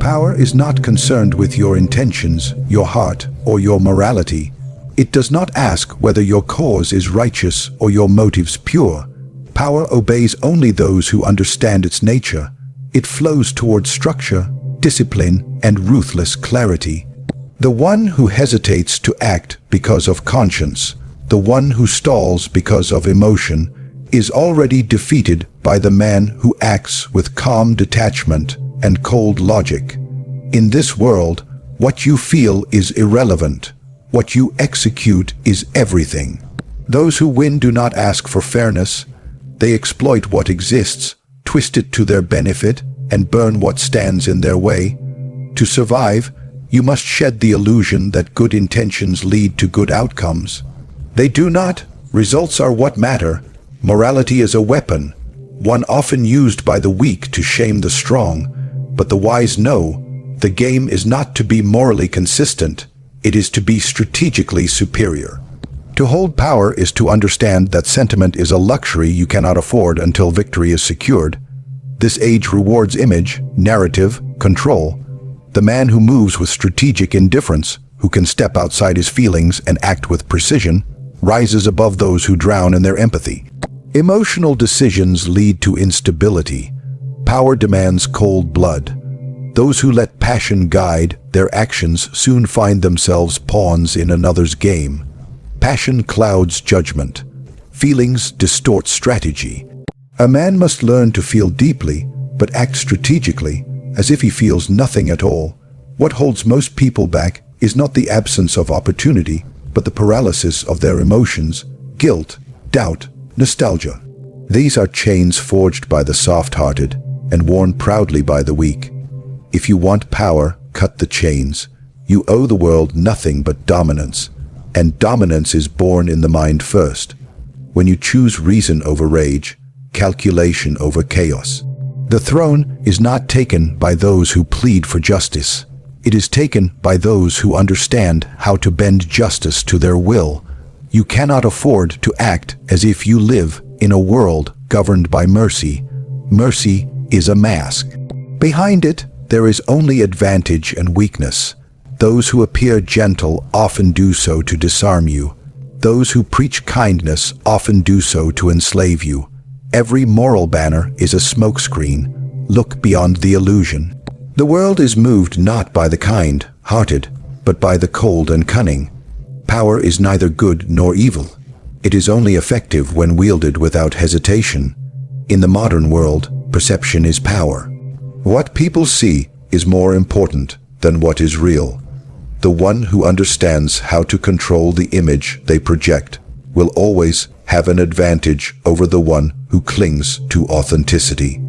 Power is not concerned with your intentions, your heart, or your morality. It does not ask whether your cause is righteous or your motives pure. Power obeys only those who understand its nature. It flows towards structure, discipline, and ruthless clarity. The one who hesitates to act because of conscience, the one who stalls because of emotion, is already defeated by the man who acts with calm detachment and cold logic. In this world, what you feel is irrelevant. What you execute is everything. Those who win do not ask for fairness. They exploit what exists, twist it to their benefit, and burn what stands in their way. To survive, you must shed the illusion that good intentions lead to good outcomes. They do not. Results are what matter. Morality is a weapon, one often used by the weak to shame the strong. But the wise know, the game is not to be morally consistent, it is to be strategically superior. To hold power is to understand that sentiment is a luxury you cannot afford until victory is secured. This age rewards image, narrative, control. The man who moves with strategic indifference, who can step outside his feelings and act with precision, rises above those who drown in their empathy. Emotional decisions lead to instability. Power demands cold blood. Those who let passion guide their actions soon find themselves pawns in another's game. Passion clouds judgment. Feelings distort strategy. A man must learn to feel deeply, but act strategically, as if he feels nothing at all. What holds most people back is not the absence of opportunity, but the paralysis of their emotions, guilt, doubt, nostalgia. These are chains forged by the soft-hearted and worn proudly by the weak. If you want power, cut the chains. You owe the world nothing but dominance, and dominance is born in the mind first. When you choose reason over rage, calculation over chaos. The throne is not taken by those who plead for justice. It is taken by those who understand how to bend justice to their will. You cannot afford to act as if you live in a world governed by mercy. Mercy is a mask. Behind it, there is only advantage and weakness. Those who appear gentle often do so to disarm you. Those who preach kindness often do so to enslave you. Every moral banner is a smokescreen. Look beyond the illusion. The world is moved not by the kind-hearted, but by the cold and cunning. Power is neither good nor evil. It is only effective when wielded without hesitation. In the modern world, perception is power. What people see is more important than what is real. The one who understands how to control the image they project will always have an advantage over the one who clings to authenticity.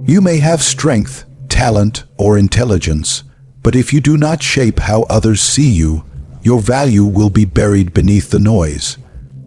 You may have strength, talent, or intelligence, but if you do not shape how others see you, your value will be buried beneath the noise.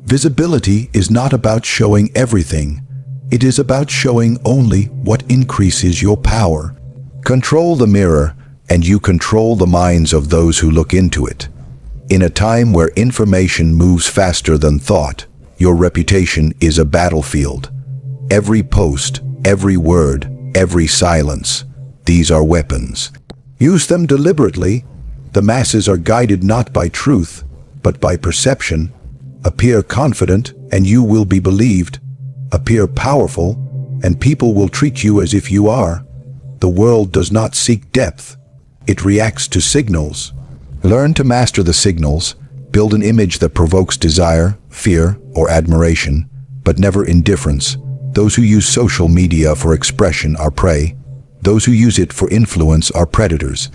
Visibility is not about showing everything. It is about showing only what increases your power. Control the mirror, and you control the minds of those who look into it. In a time where information moves faster than thought, your reputation is a battlefield. Every post, every word, every silence, these are weapons. Use them deliberately. The masses are guided not by truth, but by perception. Appear confident, and you will be believed. Appear powerful, and people will treat you as if you are. The world does not seek depth. It reacts to signals. Learn to master the signals. Build an image that provokes desire, fear, or admiration, but never indifference. Those who use social media for expression are prey. Those who use it for influence are predators.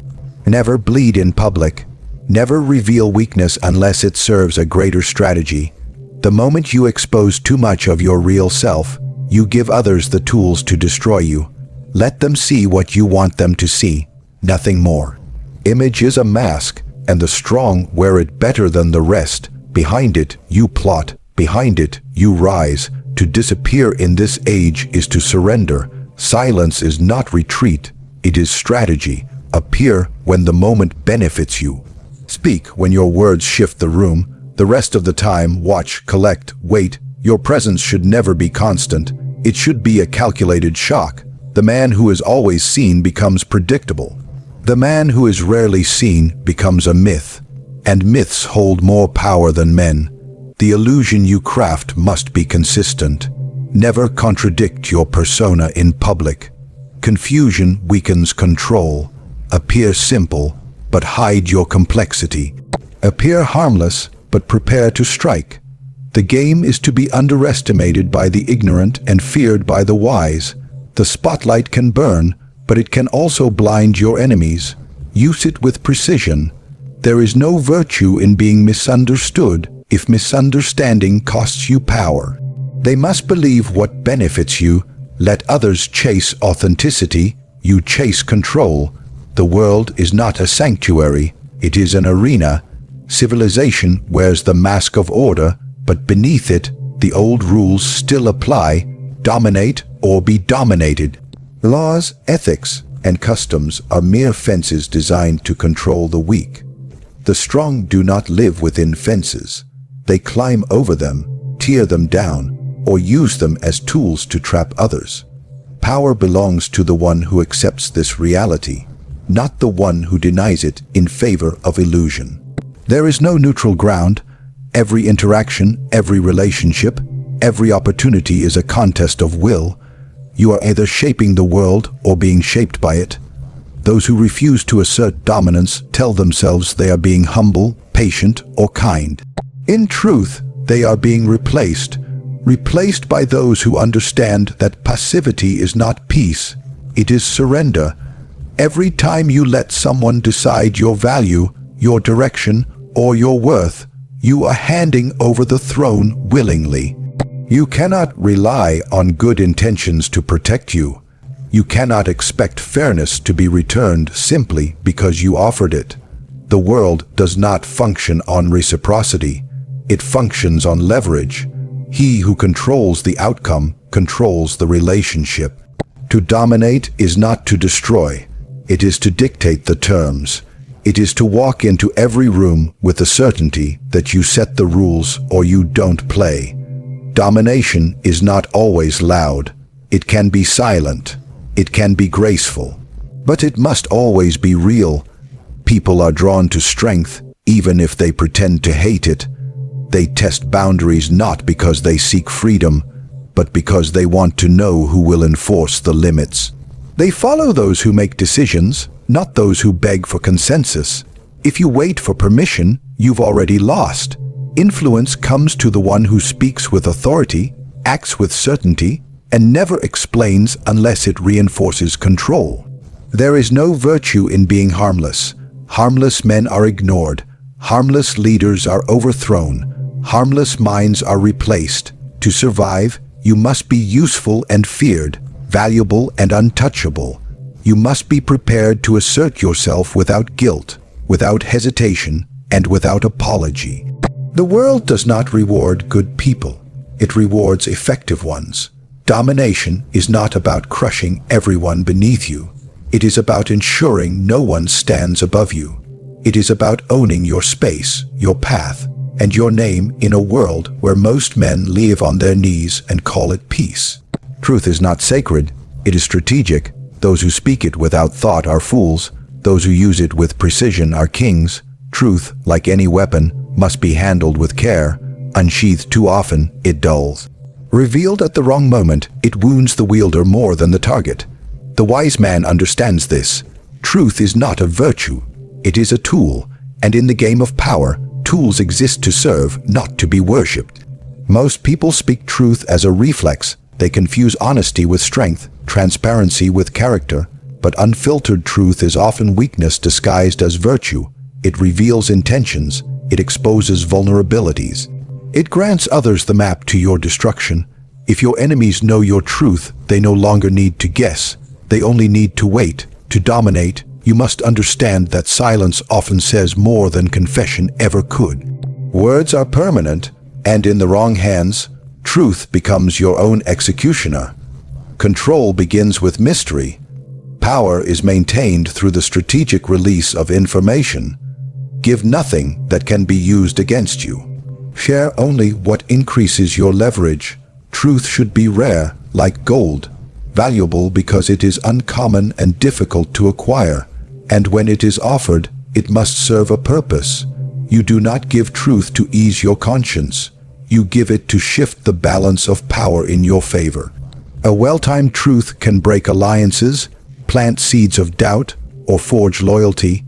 Never bleed in public. Never reveal weakness unless it serves a greater strategy. The moment you expose too much of your real self, you give others the tools to destroy you. Let them see what you want them to see, nothing more. Image is a mask, and the strong wear it better than the rest. Behind it, you plot. Behind it, you rise. To disappear in this age is to surrender. Silence is not retreat, it is strategy. Appear when the moment benefits you. Speak when your words shift the room. The rest of the time, watch, collect, wait. Your presence should never be constant. It should be a calculated shock. The man who is always seen becomes predictable. The man who is rarely seen becomes a myth, and myths hold more power than men. The illusion you craft must be consistent. Never contradict your persona in public. Confusion weakens control. Appear simple, but hide your complexity. Appear harmless, but prepare to strike. The game is to be underestimated by the ignorant and feared by the wise. The spotlight can burn, but it can also blind your enemies. Use it with precision. There is no virtue in being misunderstood if misunderstanding costs you power. They must believe what benefits you. Let others chase authenticity. You chase control. The world is not a sanctuary. It is an arena. Civilization wears the mask of order, but beneath it, the old rules still apply. Dominate or be dominated. Laws, ethics, and customs are mere fences designed to control the weak. The strong do not live within fences. They climb over them, tear them down, or use them as tools to trap others. Power belongs to the one who accepts this reality, not the one who denies it in favor of illusion. There is no neutral ground. Every interaction, every relationship, every opportunity is a contest of will. You are either shaping the world or being shaped by it. Those who refuse to assert dominance tell themselves they are being humble, patient, or kind. In truth, they are being replaced by those who understand that passivity is not peace, it is surrender. Every time you let someone decide your value, your direction, or your worth, you are handing over the throne willingly. You cannot rely on good intentions to protect you. You cannot expect fairness to be returned simply because you offered it. The world does not function on reciprocity. It functions on leverage. He who controls the outcome controls the relationship. To dominate is not to destroy. It is to dictate the terms. It is to walk into every room with the certainty that you set the rules or you don't play. Domination is not always loud. It can be silent. It can be graceful. But it must always be real. People are drawn to strength, even if they pretend to hate it. They test boundaries not because they seek freedom, but because they want to know who will enforce the limits. They follow those who make decisions, not those who beg for consensus. If you wait for permission, you've already lost. Influence comes to the one who speaks with authority, acts with certainty, and never explains unless it reinforces control. There is no virtue in being harmless. Harmless men are ignored. Harmless leaders are overthrown. Harmless minds are replaced. To survive, you must be useful and feared, valuable and untouchable. You must be prepared to assert yourself without guilt, without hesitation, and without apology. The world does not reward good people. It rewards effective ones. Domination is not about crushing everyone beneath you. It is about ensuring no one stands above you. It is about owning your space, your path, and your name in a world where most men live on their knees and call it peace. Truth is not sacred. It is strategic. Those who speak it without thought are fools. Those who use it with precision are kings. Truth, like any weapon, must be handled with care. Unsheathed too often, it dulls. Revealed at the wrong moment, it wounds the wielder more than the target. The wise man understands this. Truth is not a virtue. It is a tool, and in the game of power, tools exist to serve, not to be worshipped. Most people speak truth as a reflex. They confuse honesty with strength, transparency with character, but unfiltered truth is often weakness disguised as virtue. It reveals intentions. It exposes vulnerabilities. It grants others the map to your destruction. If your enemies know your truth, they no longer need to guess. They only need to wait. To dominate, you must understand that silence often says more than confession ever could. Words are permanent, and in the wrong hands, truth becomes your own executioner. Control begins with mystery. Power is maintained through the strategic release of information. Give nothing that can be used against you. Share only what increases your leverage. Truth should be rare, like gold, valuable because it is uncommon and difficult to acquire. and when it is offered, it must serve a purpose. You do not give truth to ease your conscience. You give it to shift the balance of power in your favor. A well-timed truth can break alliances, plant seeds of doubt, or forge loyalty.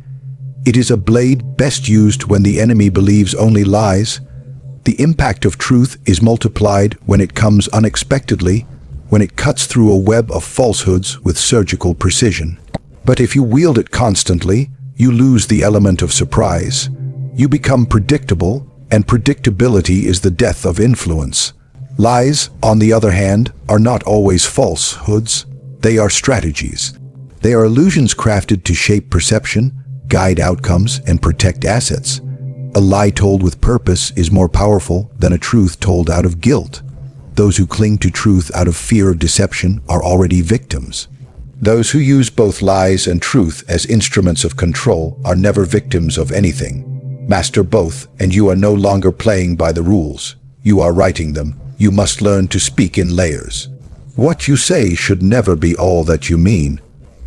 It is a blade best used when the enemy believes only lies. The impact of truth is multiplied when it comes unexpectedly, when it cuts through a web of falsehoods with surgical precision. But if you wield it constantly, you lose the element of surprise. You become predictable, and predictability is the death of influence. Lies, on the other hand, are not always falsehoods. They are strategies. They are illusions crafted to shape perception, guide outcomes, and protect assets. A lie told with purpose is more powerful than a truth told out of guilt. Those who cling to truth out of fear of deception are already victims. Those who use both lies and truth as instruments of control are never victims of anything. Master both, and you are no longer playing by the rules. You are writing them. You must learn to speak in layers. What you say should never be all that you mean.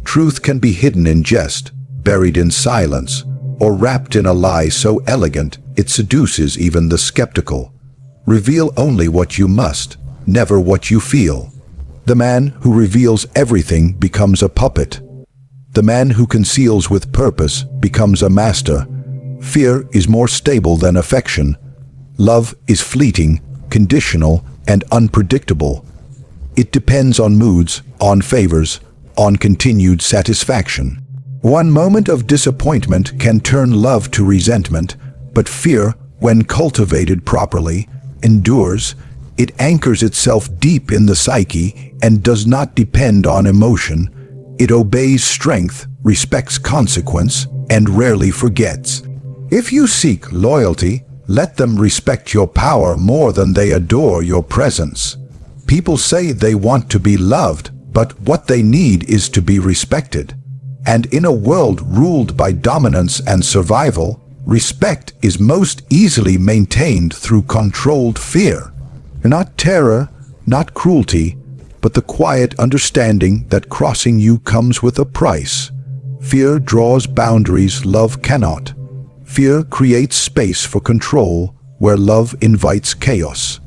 Truth can be hidden in jest, buried in silence, or wrapped in a lie so elegant it seduces even the skeptical. Reveal only what you must, never what you feel. The man who reveals everything becomes a puppet. The man who conceals with purpose becomes a master. Fear is more stable than affection. Love is fleeting, conditional, and unpredictable. It depends on moods, on favors, on continued satisfaction. One moment of disappointment can turn love to resentment, but fear, when cultivated properly, endures. It anchors itself deep in the psyche and does not depend on emotion. It obeys strength, respects consequence, and rarely forgets. If you seek loyalty, let them respect your power more than they adore your presence. People say they want to be loved, but what they need is to be respected. And in a world ruled by dominance and survival, respect is most easily maintained through controlled fear. Not terror, not cruelty, but the quiet understanding that crossing you comes with a price. Fear draws boundaries love cannot. Fear creates space for control where love invites chaos.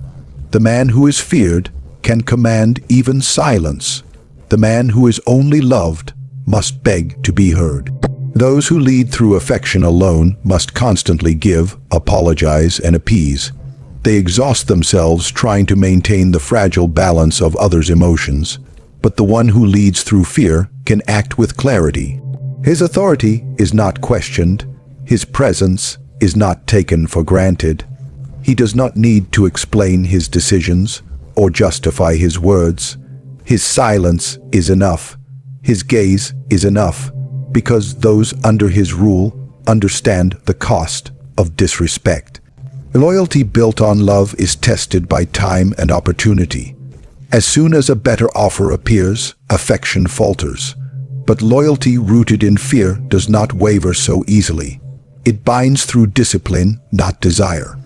The man who is feared can command even silence. The man who is only loved must beg to be heard. Those who lead through affection alone must constantly give, apologize, and appease. They exhaust themselves trying to maintain the fragile balance of others' emotions, but the one who leads through fear can act with clarity. His authority is not questioned. His presence is not taken for granted. He does not need to explain his decisions or justify his words. His silence is enough. His gaze is enough, because those under his rule understand the cost of disrespect. Loyalty built on love is tested by time and opportunity. As soon as a better offer appears, affection falters. But loyalty rooted in fear does not waver so easily. It binds through discipline, not desire.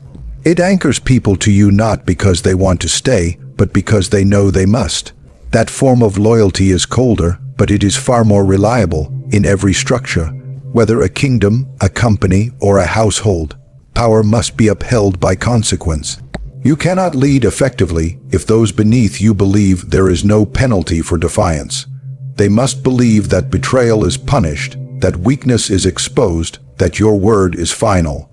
It anchors people to you not because they want to stay, but because they know they must. That form of loyalty is colder, but it is far more reliable in every structure. Whether a kingdom, a company, or a household, power must be upheld by consequence. You cannot lead effectively if those beneath you believe there is no penalty for defiance. They must believe that betrayal is punished, that weakness is exposed, that your word is final.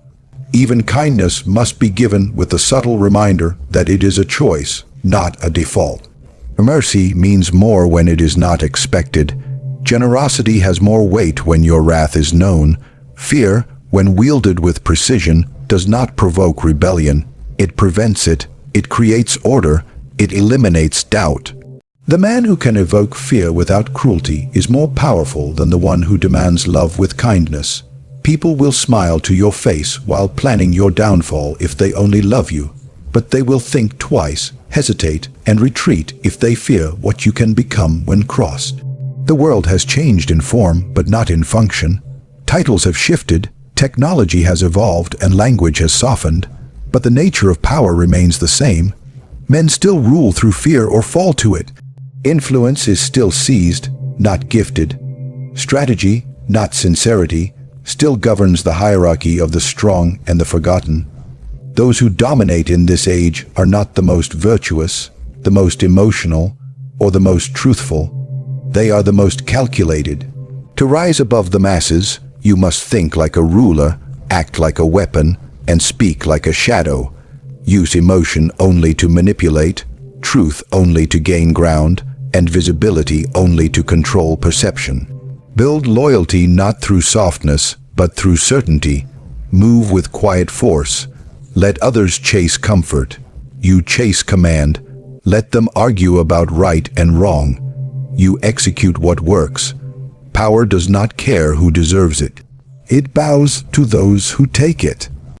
Even kindness must be given with the subtle reminder that it is a choice, not a default. Mercy means more when it is not expected. Generosity has more weight when your wrath is known. Fear, when wielded with precision, does not provoke rebellion. It prevents it. It creates order. It eliminates doubt. The man who can evoke fear without cruelty is more powerful than the one who demands love with kindness. People will smile to your face while planning your downfall if they only love you. But they will think twice, hesitate, and retreat if they fear what you can become when crossed. The world has changed in form, but not in function. Titles have shifted, technology has evolved, and language has softened, but the nature of power remains the same. Men still rule through fear or fall to it. Influence is still seized, not gifted. Strategy, not sincerity, still governs the hierarchy of the strong and the forgotten. Those who dominate in this age are not the most virtuous, the most emotional, or the most truthful. They are the most calculated. To rise above the masses, you must think like a ruler, act like a weapon, and speak like a shadow. Use emotion only to manipulate, truth only to gain ground, and visibility only to control perception. Build loyalty not through softness, but through certainty. Move with quiet force. Let others chase comfort. You chase command. Let them argue about right and wrong. You execute what works. Power does not care who deserves it. It bows to those who take it.